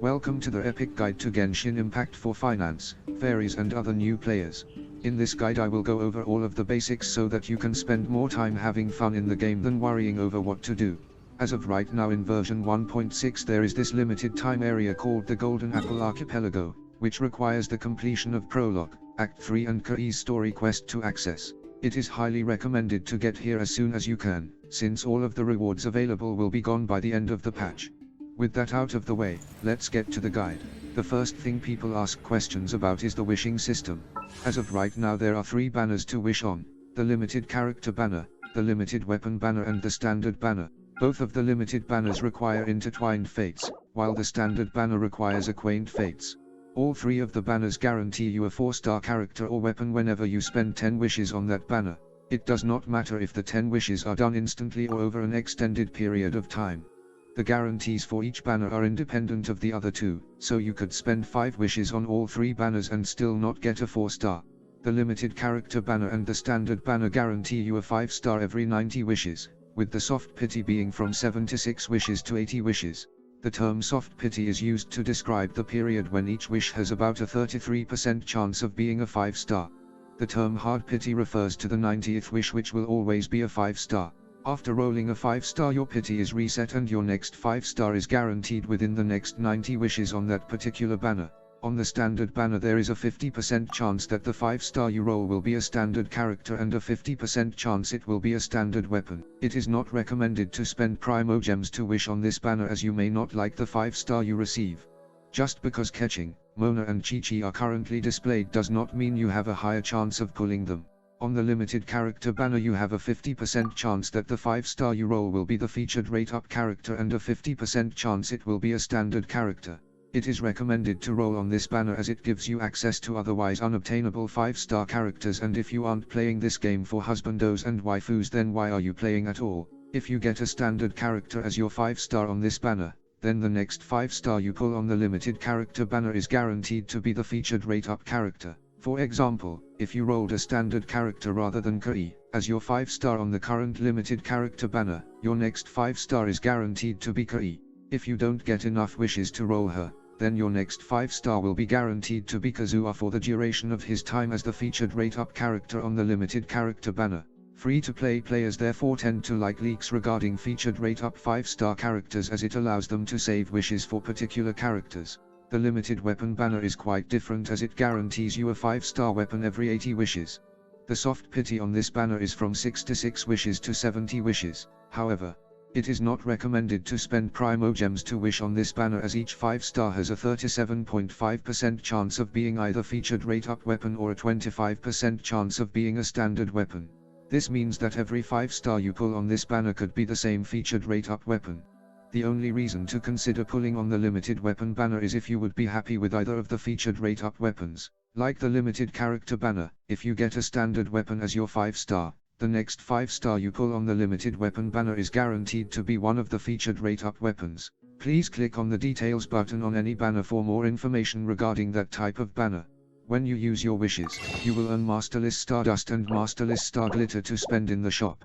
Welcome to the epic guide to Genshin Impact for finance, fairies and other new players. In this guide I will go over all of the basics so that you can spend more time having fun in the game than worrying over what to do. As of right now in version 1.6 there is this limited time area called the Golden Apple Archipelago, which requires the completion of Prologue, Act 3 and Qiqi's story quest to access. It is highly recommended to get here as soon as you can, since all of the rewards available will be gone by the end of the patch. With that out of the way, let's get to the guide. The first thing people ask questions about is the wishing system. As of right now there are 3 banners to wish on: the limited character banner, the limited weapon banner and the standard banner. Both of the limited banners require intertwined fates, while the standard banner requires acquaint fates. All 3 of the banners guarantee you a 4-star character or weapon whenever you spend 10 wishes on that banner. It does not matter if the 10 wishes are done instantly or over an extended period of time. The guarantees for each banner are independent of the other 2, so you could spend 5 wishes on all 3 banners and still not get a 4-star. The limited character banner and the standard banner guarantee you a 5-star every 90 wishes, with the soft pity being from 76 wishes to 80 wishes. The term soft pity is used to describe the period when each wish has about a 33% chance of being a 5-star. The term hard pity refers to the 90th wish, which will always be a 5-star. After rolling a 5-star your pity is reset and your next 5-star is guaranteed within the next 90 wishes on that particular banner. On the standard banner there is a 50% chance that the 5-star you roll will be a standard character and a 50% chance it will be a standard weapon. It is not recommended to spend primo gems to wish on this banner, as you may not like the 5-star you receive. Just because Qiqi, Mona and Qiqi are currently displayed does not mean you have a higher chance of pulling them. On the limited character banner you have a 50% chance that the 5-star you roll will be the featured rate-up character and a 50% chance it will be a standard character. It is recommended to roll on this banner as it gives you access to otherwise unobtainable 5-star characters, and if you aren't playing this game for husbandos and waifus then why are you playing at all? If you get a standard character as your 5-star on this banner, then the next 5-star you pull on the limited character banner is guaranteed to be the featured rate-up character. For example, if you rolled a standard character rather than Qiqi as your 5-star on the current limited character banner, your next 5-star is guaranteed to be Qiqi. If you don't get enough wishes to roll her, then your next 5-star will be guaranteed to be Kazuha for the duration of his time as the featured rate-up character on the limited character banner. Free-to-play players therefore tend to like leaks regarding featured rate-up 5-star characters, as it allows them to save wishes for particular characters. The limited weapon banner is quite different, as it guarantees you a 5-star weapon every 80 wishes. The soft pity on this banner is from 66 wishes to 70 wishes. However, it is not recommended to spend primo gems to wish on this banner, as each 5-star has a 37.5% chance of being either featured rate-up weapon or a 25% chance of being a standard weapon. This means that every 5-star you pull on this banner could be the same featured rate-up weapon. The only reason to consider pulling on the limited weapon banner is if you would be happy with either of the featured rate-up weapons. Like the limited character banner, if you get a standard weapon as your 5-star, the next 5-star you pull on the limited weapon banner is guaranteed to be one of the featured rate-up weapons. Please click on the details button on any banner for more information regarding that type of banner. When you use your wishes, you will earn Masterless Stardust and Masterless Star Glitter to spend in the shop.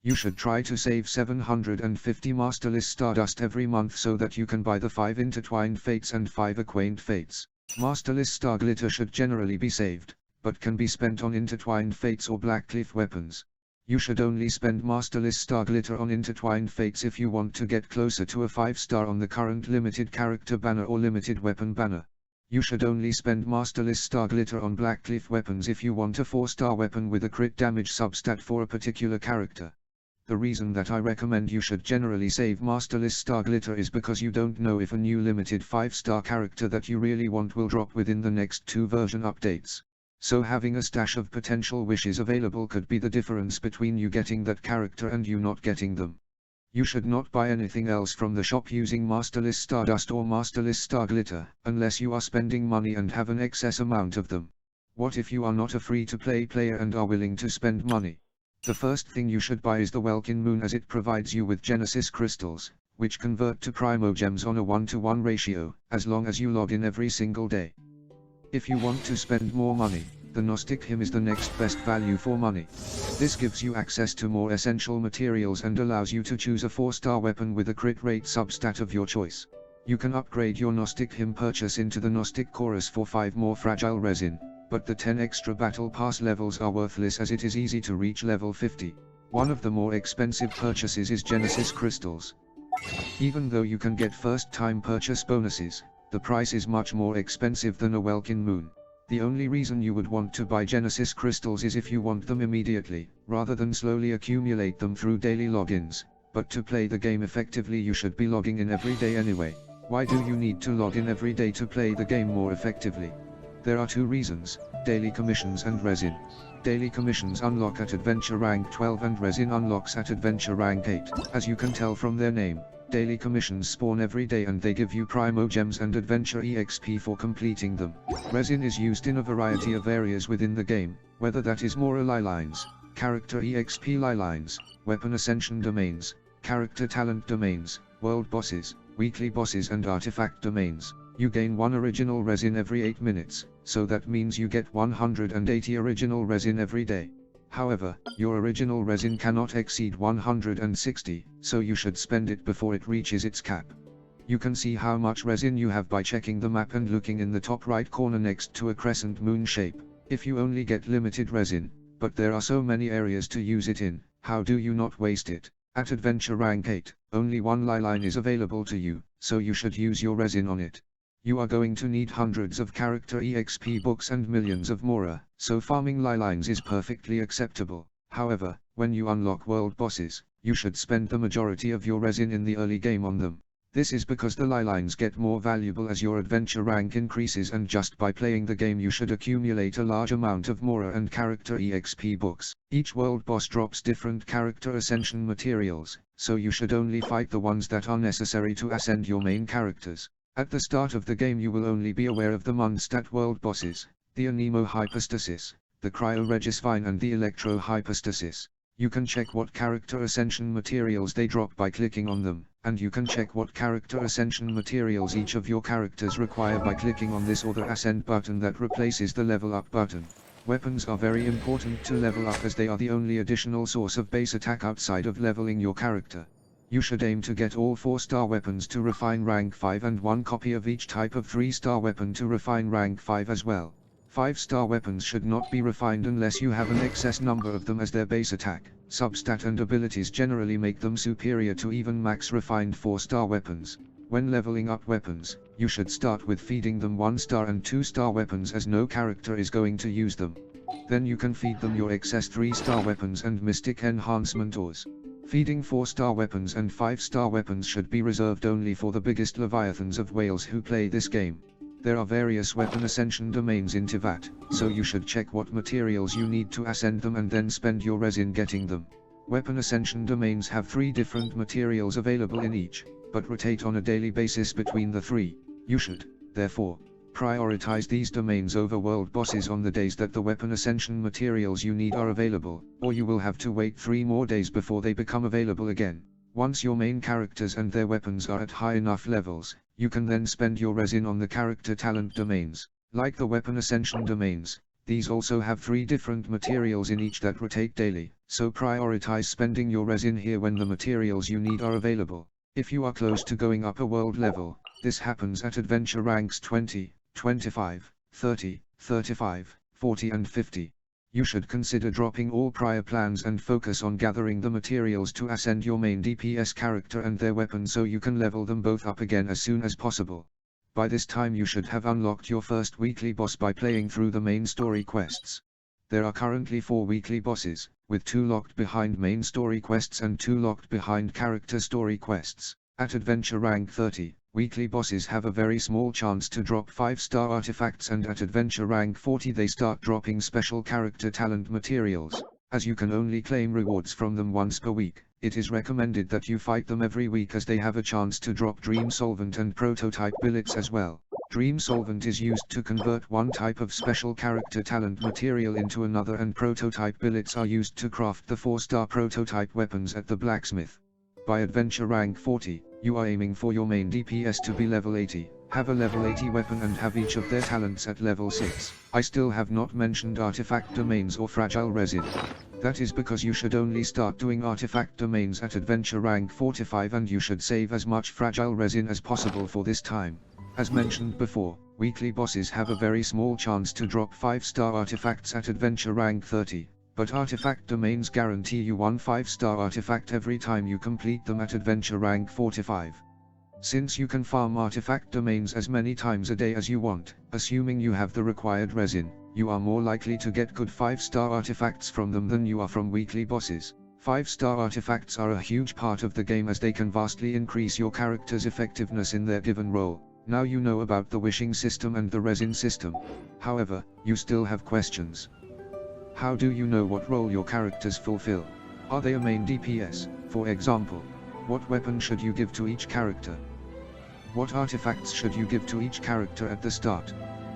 You should try to save 750 Masterless Stardust every month so that you can buy the 5 intertwined fates and 5 acquaint fates. Masterless Star Glitter should generally be saved, but can be spent on intertwined fates or Blackcliff weapons. You should only spend Masterless Star Glitter on intertwined fates if you want to get closer to a 5-star on the current limited character banner or limited weapon banner. You should only spend Masterless Star Glitter on Blackcliff weapons if you want a 4-star weapon with a crit damage substat for a particular character. The reason that I recommend you should generally save Masterless Star Glitter is because you don't know if a new limited 5-star character that you really want will drop within the next 2 version updates. So having a stash of potential wishes available could be the difference between you getting that character and you not getting them. You should not buy anything else from the shop using Masterless Stardust or Masterless Star Glitter, unless you are spending money and have an excess amount of them. What if you are not a free-to-play player and are willing to spend money? The first thing you should buy is the Welkin Moon, as it provides you with Genesis crystals, which convert to primo gems on a 1-to-1 ratio, as long as you log in every single day. If you want to spend more money, the Gnostic Hymn is the next best value for money. This gives you access to more essential materials and allows you to choose a 4-star weapon with a crit rate substat of your choice. You can upgrade your Gnostic Hymn purchase into the Gnostic Chorus for 5 more fragile resin, but the 10 extra Battle Pass levels are worthless as it is easy to reach level 50. One of the more expensive purchases is Genesis Crystals. Even though you can get first-time purchase bonuses, the price is much more expensive than a Welkin Moon. The only reason you would want to buy Genesis Crystals is if you want them immediately, rather than slowly accumulate them through daily logins, but to play the game effectively you should be logging in every day anyway. Why do you need to log in every day to play the game more effectively? There are 2 reasons: daily commissions and resin. Daily commissions unlock at adventure rank 12 and resin unlocks at adventure rank 8. As you can tell from their name, daily commissions spawn every day and they give you primo gems and adventure exp for completing them. Resin is used in a variety of areas within the game, whether that is moral lines, character exp lines, weapon ascension domains, character talent domains, world bosses, weekly bosses and artifact domains. You gain 1 original resin every 8 minutes, so that means you get 180 original resin every day. However, your original resin cannot exceed 160, so you should spend it before it reaches its cap. You can see how much resin you have by checking the map and looking in the top right corner next to a crescent moon shape. If you only get limited resin, but there are so many areas to use it in, how do you not waste it? At adventure rank 8, only 1 line is available to you, so you should use your resin on it. You are going to need hundreds of character exp books and millions of mora, so farming lines is perfectly acceptable. However, when you unlock world bosses, you should spend the majority of your resin in the early game on them. This is because the lines get more valuable as your adventure rank increases, and just by playing the game you should accumulate a large amount of mora and character exp books. Each world boss drops different character ascension materials, so you should only fight the ones that are necessary to ascend your main characters. At the start of the game you will only be aware of the Mondstadt world bosses, the Anemo Hypostasis, the Cryo-Regisvine and the Electro Hypostasis. You can check what character ascension materials they drop by clicking on them, and you can check what character ascension materials each of your characters require by clicking on this or the Ascend button that replaces the Level Up button. Weapons are very important to level up as they are the only additional source of base attack outside of leveling your character. You should aim to get all 4-star weapons to refine rank 5 and 1 copy of each type of 3-star weapon to refine rank 5 as well. 5-star weapons should not be refined unless you have an excess number of them, as their base attack, substat and abilities generally make them superior to even max refined 4-star weapons. When leveling up weapons, you should start with feeding them 1-star and 2-star weapons as no character is going to use them. Then you can feed them your excess 3-star weapons and mystic enhancement ores. Feeding 4-star weapons and 5-star weapons should be reserved only for the biggest leviathans of whales who play this game. There are various weapon ascension domains in Tivat, so you should check what materials you need to ascend them and then spend your resin getting them. Weapon ascension domains have 3 different materials available in each, but rotate on a daily basis between the 3. You should, therefore, prioritize these domains over world bosses on the days that the weapon ascension materials you need are available, or you will have to wait 3 more days before they become available again. Once your main characters and their weapons are at high enough levels, you can then spend your resin on the character talent domains. Like the weapon ascension domains, these also have 3 different materials in each that rotate daily, so prioritize spending your resin here when the materials you need are available. If you are close to going up a world level, this happens at adventure ranks 20, 25, 30, 35, 40 and 50. You should consider dropping all prior plans and focus on gathering the materials to ascend your main DPS character and their weapon so you can level them both up again as soon as possible. By this time you should have unlocked your first weekly boss by playing through the main story quests. There are currently 4 weekly bosses, with 2 locked behind main story quests and 2 locked behind character story quests. At adventure rank 30, weekly bosses have a very small chance to drop 5-star artifacts, and at adventure rank 40 they start dropping special character talent materials. As you can only claim rewards from them once per week, it is recommended that you fight them every week as they have a chance to drop Dream Solvent and Prototype Billets as well. Dream Solvent is used to convert one type of special character talent material into another, and Prototype Billets are used to craft the 4-star prototype weapons at the blacksmith. By adventure rank 40, you are aiming for your main DPS to be level 80, have a level 80 weapon and have each of their talents at level 6. I still have not mentioned artifact domains or fragile resin. That is because you should only start doing artifact domains at adventure rank 45 and you should save as much fragile resin as possible for this time. As mentioned before, weekly bosses have a very small chance to drop 5-star artifacts at adventure rank 30, but artifact domains guarantee you one 5-star artifact every time you complete them at adventure rank 45. Since you can farm artifact domains as many times a day as you want, assuming you have the required resin, you are more likely to get good 5-star artifacts from them than you are from weekly bosses. 5-star artifacts are a huge part of the game as they can vastly increase your character's effectiveness in their given role. Now you know about the wishing system and the resin system. However, you still have questions. How do you know what role your characters fulfill? Are they a main DPS, for example? What weapon should you give to each character? What artifacts should you give to each character at the start?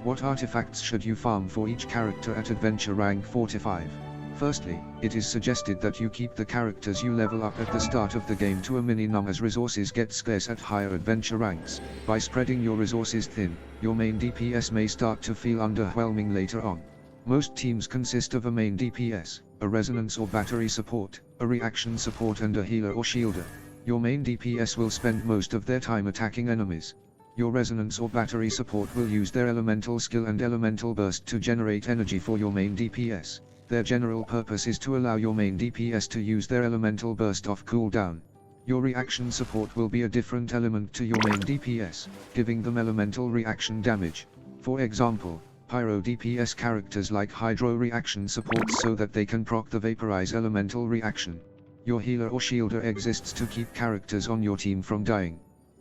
What artifacts should you farm for each character at adventure rank 45? Firstly, it is suggested that you keep the characters you level up at the start of the game to a minimum as resources get scarce at higher adventure ranks. By spreading your resources thin, your main DPS may start to feel underwhelming later on. Most teams consist of a main DPS, a resonance or battery support, a reaction support and a healer or shielder. Your main DPS will spend most of their time attacking enemies. Your resonance or battery support will use their elemental skill and elemental burst to generate energy for your main DPS. Their general purpose is to allow your main DPS to use their elemental burst off cooldown. Your reaction support will be a different element to your main DPS, giving them elemental reaction damage. For example, Pyro DPS characters like Hydro reaction supports so that they can proc the Vaporize elemental reaction. Your healer or shielder exists to keep characters on your team from dying.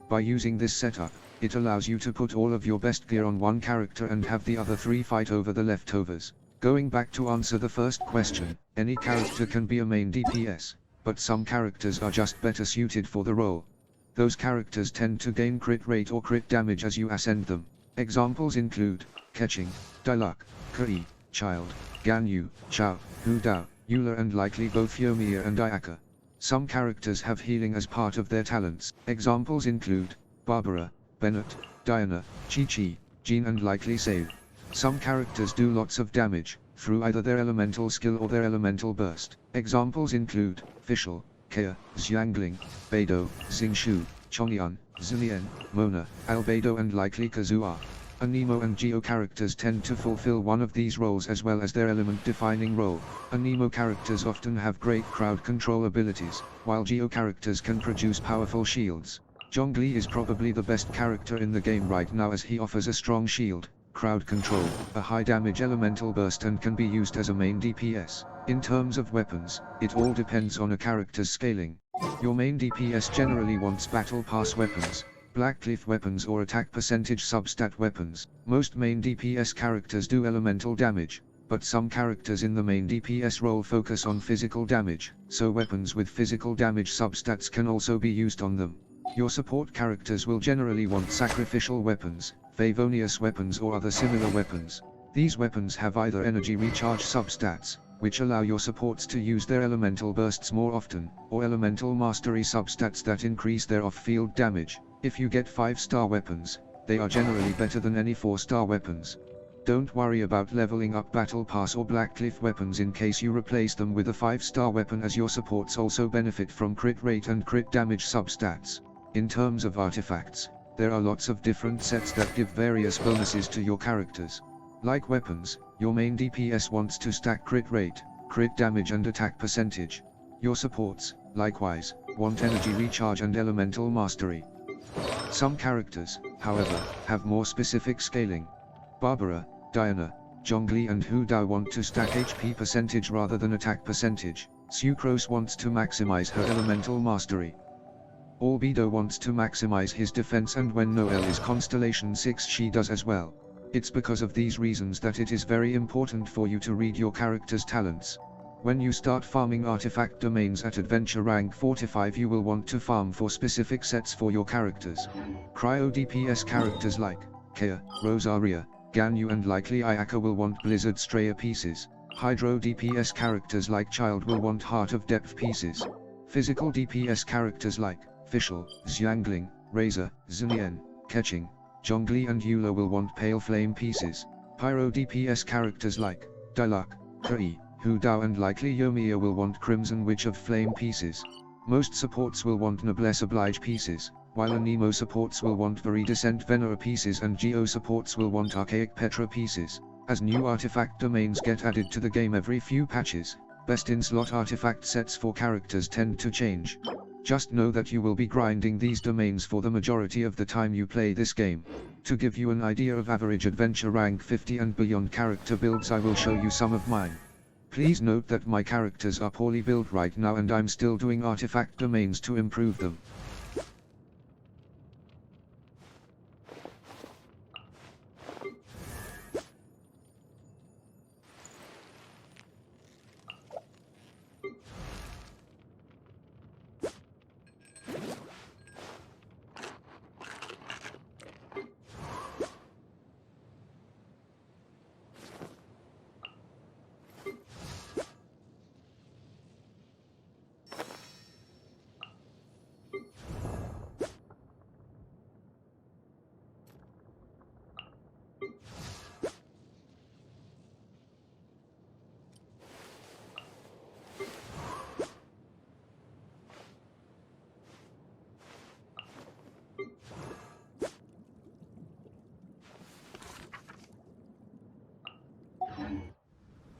By using this setup, it allows you to put all of your best gear on one character and have the other 3 fight over the leftovers. Going back to answer the first question, any character can be a main DPS, but some characters are just better suited for the role. Those characters tend to gain crit rate or crit damage as you ascend them. Examples include Qiqi, Diluc, Qiqi, Child, Ganyu, Chao, Hu Dao, Eula and likely both Yomiya and Ayaka. Some characters have healing as part of their talents. Examples include Barbara, Bennett, Diana, Qiqi, Jean and likely Save. Some characters do lots of damage, through either their elemental skill or their elemental burst. Examples include Fischl, Kea, Xiangling, Beidou, Xingqiu, Chongyun, Zillian, Mona, Albedo and likely Kazuha. Anemo and Geo characters tend to fulfill one of these roles as well as their element-defining role. Anemo characters often have great crowd control abilities, while Geo characters can produce powerful shields. Zhongli is probably the best character in the game right now as he offers a strong shield, crowd control, a high damage elemental burst and can be used as a main DPS. In terms of weapons, it all depends on a character's scaling. Your main DPS generally wants battle pass weapons, Blackcliff weapons or attack percentage substat weapons. Most main DPS characters do elemental damage, but some characters in the main DPS role focus on physical damage, so weapons with physical damage substats can also be used on them. Your support characters will generally want sacrificial weapons, Favonius weapons or other similar weapons. These weapons have either energy recharge substats, which allow your supports to use their elemental bursts more often, or elemental mastery substats that increase their off-field damage. If you get 5-star weapons, they are generally better than any 4-star weapons. Don't worry about leveling up Battle Pass or Blackcliff weapons in case you replace them with a 5-star weapon, as your supports also benefit from crit rate and crit damage substats. In terms of artifacts, there are lots of different sets that give various bonuses to your characters. Like weapons, your main DPS wants to stack crit rate, crit damage and attack percentage. Your supports, likewise, want energy recharge and elemental mastery. Some characters, however, have more specific scaling. Barbara, Diana, Zhongli and Hu Dao want to stack HP percentage rather than attack percentage. Sucrose wants to maximize her elemental mastery. Albedo wants to maximize his defense, and when Noelle is Constellation 6 she does as well. It's because of these reasons that it is very important for you to read your character's talents. When you start farming artifact domains at adventure rank 45, you will want to farm for specific sets for your characters. Cryo DPS characters like Kea, Rosaria, Ganyu and likely Ayaka will want Blizzard Strayer pieces. Hydro DPS characters like Child will want Heart of Depth pieces. Physical DPS characters like Fischl, Xiangling, Razor, Zunian, Keqing, Zhongli and Eula will want pale flame pieces. Pyro DPS characters like Diluc, Qiqi, Hu Dao and likely Yoimiya will want Crimson Witch of Flame pieces. Most supports will want Noblesse Oblige pieces, while Anemo supports will want Viridescent Venera pieces and Geo supports will want Archaic Petra pieces. As new artifact domains get added to the game every few patches, best-in-slot artifact sets for characters tend to change. Just know that you will be grinding these domains for the majority of the time you play this game. To give you an idea of average adventure rank 50 and beyond character builds, I will show you some of mine. Please note that my characters are poorly built right now and I'm still doing artifact domains to improve them.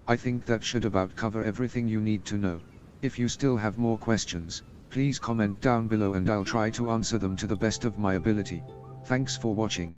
I think that should about cover everything you need to know. If you still have more questions, please comment down below and I'll try to answer them to the best of my ability. Thanks for watching.